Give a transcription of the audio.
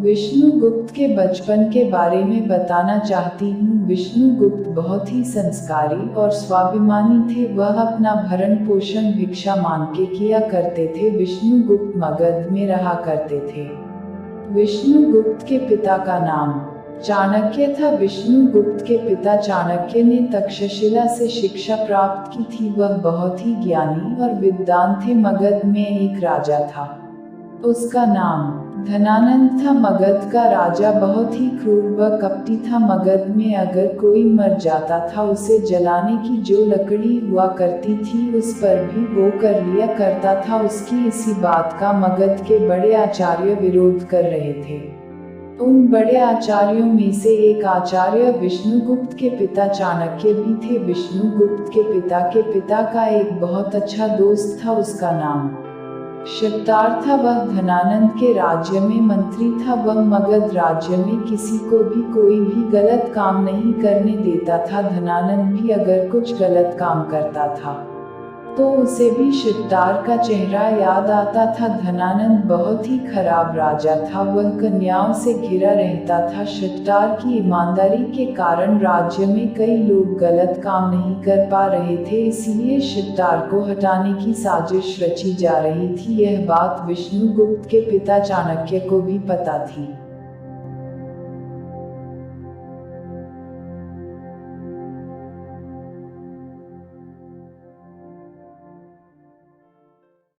विष्णुगुप्त के बचपन के बारे में बताना चाहती हूँ। विष्णुगुप्त बहुत ही संस्कारी और स्वाभिमानी थे। वह अपना भरण पोषण भिक्षा मांग के किया करते थे। विष्णुगुप्त मगध में रहा करते थे। विष्णुगुप्त के पिता का नाम चाणक्य था। विष्णुगुप्त के पिता चाणक्य ने तक्षशिला से शिक्षा प्राप्त की थी। वह बहुत ही ज्ञानी और विद्वान थे। मगध में एक राजा था, उसका नाम धनानंद था। मगध का राजा बहुत ही क्रूर व कपटी था। मगध में अगर कोई मर जाता था, उसे जलाने की जो लकड़ी हुआ करती थी, उस पर भी वो कर लिया करता था। उसकी इसी बात का मगध के बड़े आचार्य विरोध कर रहे थे। उन बड़े आचार्यों में से एक आचार्य विष्णुगुप्त के पिता चाणक्य भी थे। विष्णुगुप्त के पिता का एक बहुत अच्छा दोस्त था, उसका नाम शक्तार था। वह धनानंद के राज्य में मंत्री था। वह मगध राज्य में किसी को भी कोई भी गलत काम नहीं करने देता था। धनानंद भी अगर कुछ गलत काम करता था तो उसे भी शक्तार का चेहरा याद आता था। धनानंद बहुत ही खराब राजा था। वह कन्याओं से घिरा रहता था। शक्तार की ईमानदारी के कारण राज्य में कई लोग गलत काम नहीं कर पा रहे थे, इसलिए शक्तार को हटाने की साजिश रची जा रही थी। यह बात विष्णुगुप्त के पिता चाणक्य को भी पता थी।